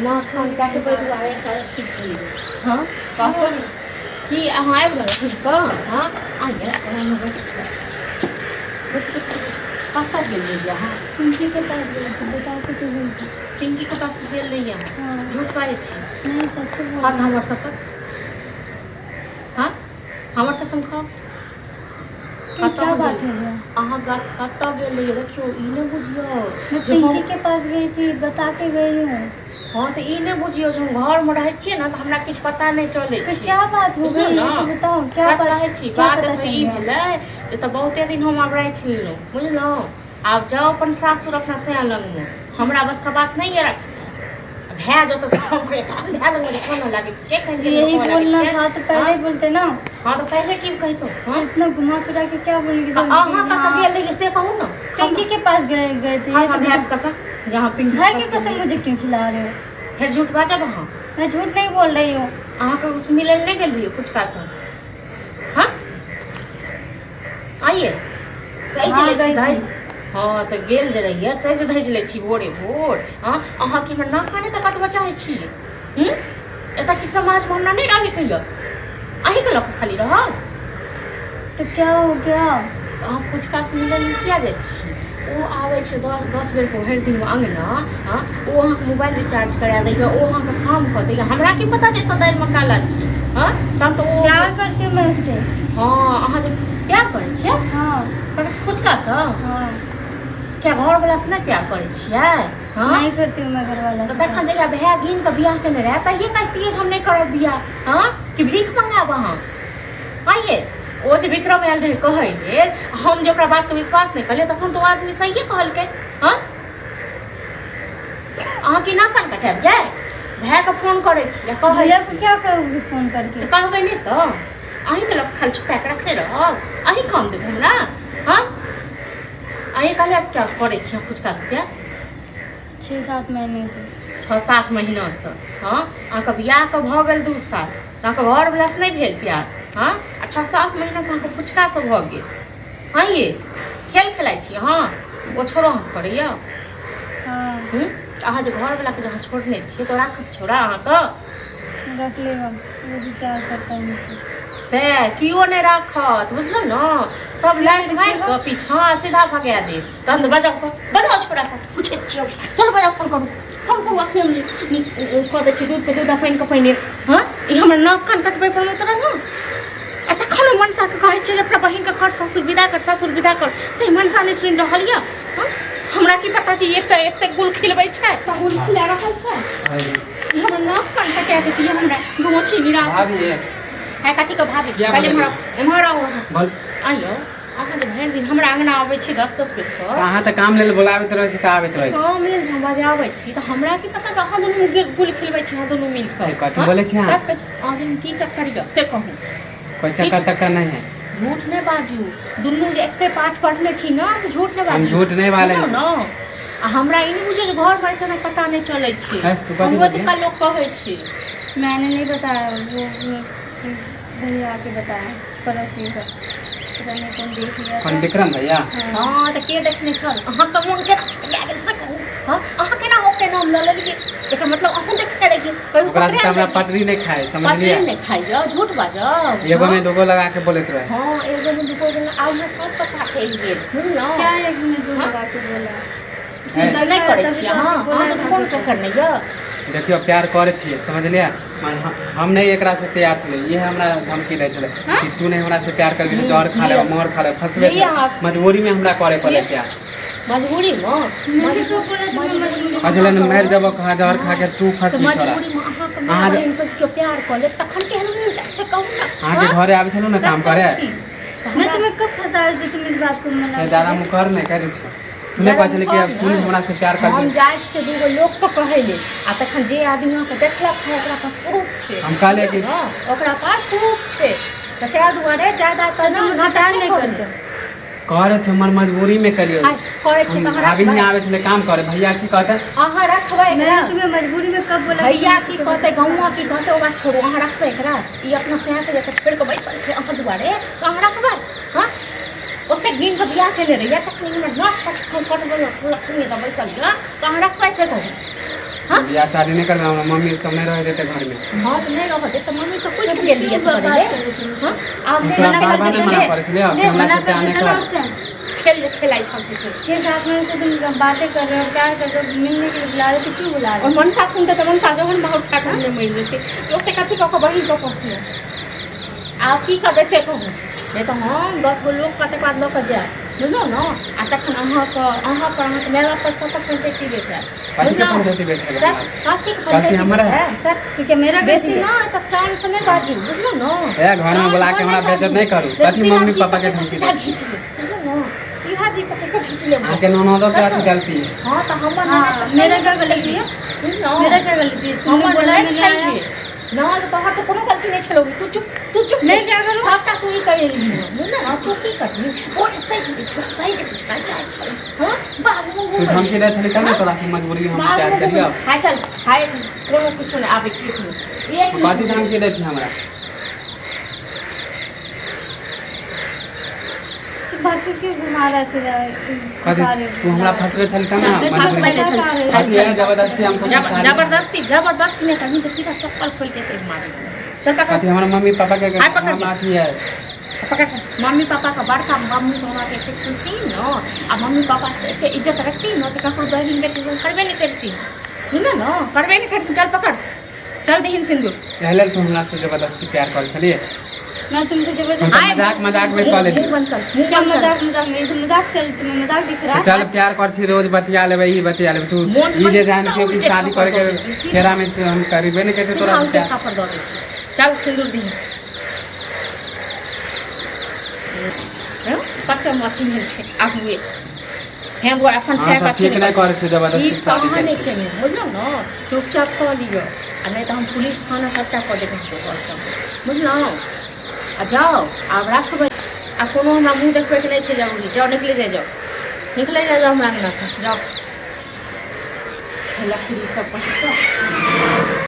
ना खान काटे पर दुआरे कर की हां कहतो कि अहाँ आबि गेलहुँ ठीक कऽ हाँ आइए बस कतऽ गेल रहिए अहाँ पिंकी के पास गई थी बताओ कुछ हुई थी पिंकी के पास गेल रहिए हाँ। झूठ बाजै छी नहीं सच बोल हाँ हमर शपथ हाँ हमर कसम खाओ क्या बात हो गया अहाँ कतऽ गेल रहिए देखियो ई नहि बुझियो मैं पिंकी के पास गई थी बता के गई हूँ हाँ तो ई नहीं बुझियो जो हम घर में रहे छिए ना तो हमरा किछ पता नहीं चले तो क्या बात हो गई तो बताओ क्या पता रहे छी बात तो ई भेलै जे तो बहुते दिन हम आब राख लेलहुँ बुझलहुँ आब जाओ अपन सासुर अपना सैया लग में हमरा बस का बात नहीं है भै जो तो सब रे भै लग में खाना लागे चेक कर यही बोलना था तो पहले ही बोलते ना हाँ तो पहले की कहतो हाँ इतना घुमा फिरा के क्या बोलेंगे अहाँ कतऽ गेल रहिए से कहू ना पिंकी के पास गए थे हाँ भै कसम जहाँ पिंकी भाई की कसम मुझे क्यों खिला रहे हो फिर झूठ बाजब अहाँ मैं झूठ नहीं बोल रही हूँ अहाँ के उस मिलल नहीं गेल रहिए कुछ का हाँ आइए सही चले छी भाई हाँ तो गेल जे रहिए सज धज ले छी भोरे भोर हाँ अहाँ की हमरा ना खाने तक कटवा चाहे छी एता की समाज में हमरा नहीं रहे कहियो अही के लोग खाली रह तो क्या हो गया अहाँ कुछ का मिलल किया जाय छी ओ आवे छै 10 बेर को हर दिन में अंगना हाँ ओ अहाँ मोबाइल रिचार्ज करा दैया ओ अहाँ के काम कर दैया हमरा की पता जे त दाल में काला छी हाँ तब तो प्यार करती हूँ मैं उससे हाँ अहाँ जब प्यार करे छियै हाँ कुछ का सा हाँ क्या घर वाला से नहीं प्यार करे छियै हाँ नहीं करती हूँ मैं घर वाला तो देखा जगह भै गिन के बियाह केने रहे त ये कहती है हम नहीं करब बियाह हाँ कि भीख मंगाब अहाँ आइए ओ जे विक्रम आयल रहे कहै लेल हम जे ओकरा बात के विश्वास नहीं कलिए तखन तो आदमी सहिए कहलकै हाँ अहाँ की ना कान कटाब जाय भै के फोन करे छी या कहै भैया को क्या करोगे फोन करके तो कहबै नहीं तो अहीं के लोग खाली छुपा के रखले रहब अहीं काम देब हमरा हाँ अहीं कहिया से क्या करे छी कुछ का रुपया 6-7 महीने से 6-7 महीना से हाँ अहाँके बियाह के भऽ गेल 2 साल अहाँके घर वाला से नहीं भेल प्यार हाँ 6-7 महीना से अहाँके पुचका से भऽ गेल हाँ ये खेल खेलाइ छी हाँ ओ छोड़ो हंस करैया हाँ अहाँ जे घर वाला के जहाँ छोड़ने छियै तो राखब छोड़ा अहाँके रख लेगा वो भी प्यार करता है मुझसे से कियो नहीं राखत बुझलो ना सब लाइन मार के पीछा सीधा भगा दे तहन बजाओ छोड़ा के पूछे छियो चल बजाओ फोन करू अखन कऽ दै छी दूध के दूध पानि के पानि हाँ ई हमर नाक कान कटबै पर उतर ना आ तखन मनसा के कहै छै जे अपना बहिन के कर ससुर विदा कर से मनसा नहीं सुनि रहल यऽ हमरा की पता छै एते गुल खिलबै छै त गुल खिला रहल छै ई हमर नाक कान कटा के दिए हमरा दुमो छी निराश है कथी के भाभी पहले एम्हर आओ आइयो अहाँ जे भरि दिन हमरा अंगना आबै छी 10-10 बेर पर अहाँ तऽ काम लेल बोलाबैत रहै छी तऽ आबैत रहै छी काम लेल हम बजाबै छी तऽ हमरा की पता छै अहाँ दुनू गुल खिलबै छी अहाँ दुनू मिल कऽ कथी बोलै छी अहाँ सब अहाँ दुनू की चक्कर यऽ से कहू कोई चक्कर तक्कर नहीं है झूठ नहीं बाजू दुनू जे एके पाठ पढ़ने छी ना से झूठ नहीं बाजू हम झूठ नहीं बाले ना आ हमरा ई नहीं बुझे जे घर पर छै पता नहीं चलै छी हम ओतका लोग कहै छी मैंने नहीं बताया वो भैया आके बताया पड़ोसी सब पता नहीं कौन देख लिया कौन विक्रम भैया हाँ तो के देखने छल अहाँ के मोन के छगा गेल से कहू हां अहाँ केना ओकरे नाम ल लेलिए एकर मतलब अहूँ देखे रहिए ओकरा से हमरा पटरी नहीं खाए समझ लिया पटरी नहीं खाइयो झूठ बाजब एगो में दूगो लगा के बोलत रहे हां एगो में दूगो लगा आउ में सब पता चल गेल बुझलो क्या एक में दो लगा के बोला इसमें नहीं करे छी हां हां तो कोन चक्कर नहीं है देखियो प्यार करे छिए समझ लिया हम नहीं एकरा से तैयार छले ये हमरा धमकी दै छले कि तू नहीं हमरा से प्यार करबी तो जहर खा ले मोर खा ले फसबे मजबूरी में हमरा करे पड़े प्यार मजबूरी में मुझे तो बोला तुम मजबूरी अजले न मर जब कहां जहर खा के तू फसबी छोड़ा मजबूरी में अहाँ के इंसान के प्यार कर ले तखन के हम से कहू ना अहाँ के घरे आबै छलो ना काम करे मैं तुम्हें कब फंसाया कि तुम इस बात को मना दादा मुकर नहीं करे छी तूने कहले कि अब तू हमरा से प्यार कर हम जाय से दूगो लोग के कहले आ तखन जे आदमी के देखलक है ओकरा पास प्रूफ छै हम कहले कि ओकरा पास प्रूफ छै त क्या दुआरे ज्यादा तुम मुझे प्यार नहीं करते करे छ हमर मजबूरी में करियो करे छी तहरा अभी नहीं आवे छले काम करे भैया की कहते अहाँ रखबै मैंने तुम्हें मजबूरी में कब बोला भैया की कहते गौवा की कहते ओकरा छोड़ो अहाँ रखबै एकरा ई अपना सेहा के जत छोड़ के बैसल छै अहाँ दुआरे तो अहाँ रखबै हां ओते गिन के बियाह केले रहिए तखन हमर नाक कट कट लक्ष्मी का बैसल गया तो अहाँ रखबै से कहू हाँ? बियाह शादी नहीं करना, हमरा मम्मी सब नहीं रह देते घर में। हाँ तो नहीं रहते तो मम्मी सब कुछ के लिए तो करे हां आप तो बाबा ने मना करे छले अब हमरा से प्यार नहीं कर। खेलाई छल से 6-7 महीने से तुम बातें कर रहे हो, प्यार कर रहे हो, मिलने के लिए बुला रहे थे, क्यों बुला रहे और हो? मनसा सुनते तो मनसा जवन बहुत ठाकुर ने मिल रहे थे तो ओते कथी को बहिन को पसु आप की करे से कहूं नहीं तो हम 10 गो लोग कते बाद लोग जाए बुझलो न आ तखन अहाँ पर मेरा पर सब पंचायती बेस है पार्टी के पंचायती बैठ गए सर काकी पंचायती हमारा है सर ठीक है, मेरा बेसी गलती ना तो टाइम से नहीं बाजू बुझलो न ए घर में बुला के हमरा बेइज्जत नहीं करू, कथी मम्मी पापा के धमकी सीधा दे। खींच ले बुझलो न सीधा जी पकड़ के खींच ले आके ननदो के अथी गलती है। हां तो हम हाँ, मेरा क्या गलती है? बुझलो मेरा क्या गलती है? तुमने बोला नहीं मैंने आया। चाहिए ना तो हर तो कोनो गलती नहीं छलोगी तू चुप मैं क्या करूं? सबका तू ही कह रही है बुझलो ना तू की करनी और सही सही चल हां बाबू तू धमकी दे छले तब तोरा से मजबूरी हम प्यार करियो। हां चल हाय कोनो कुछ नहीं आवे ठीक ये कथी धमकी दे छी हमरा? बात क्यों घुमा रहा है सीधा? कथी तू हमरा फंसवे छले तब ना मैं मजबूरी फंसवे नहीं छले। कथी है जबरदस्ती हमको जबरदस्ती नहीं करनी तो सीधा चप्पल खोल के तेज मार चल पकड़ कथी हमरा मम्मी पापा के हाय पकड़ के। अथी है। पकड़ मम्मी पापा का बड़का मम्मी तो हमारे इतने खुश की न अब मम्मी पापा से इतने इज्जत रखती न तो ककरो बहन बेटी से करबे नहीं करती बुझल न करबे नहीं करती चल पकड़ चल दहिन सिंदूर पहले तू हमरा से जबरदस्ती प्यार कर छलिए। मैं तुमसे हम जबरदस्ती तो मजाक में कह लेली। मुंह बंद कर क्या मजाक में ऐसे मजाक चल तुम्हें मजाक दिख रहा है? चल प्यार कर छी रोज बतिया लेबे ई बतिया लेबे तू मोन ई जे पर जान के कि शादी करे के फेरा में तो हम करीबे नहीं करते तोरा सीधा प्यार। उल्टे खापर दो दे चल सिंदूर दही कच्चा मशीन है छे आगुए हैं वो अपन से हाँ, सब ठीक नहीं करे छे जबरदस्ती शादी कहां नहीं करे। केने बुझलो न चुपचाप कर लियो आ नहीं तो हम पुलिस थाना सबटा कर देबे हमको बुझलो आ जाओ अब रखबै आ कोनो हमरा मुंह देखबे के नहीं छे जरूरी जाओ निकले जाओ हमरा अंगना से जाओ लकड़ी सब पहुंच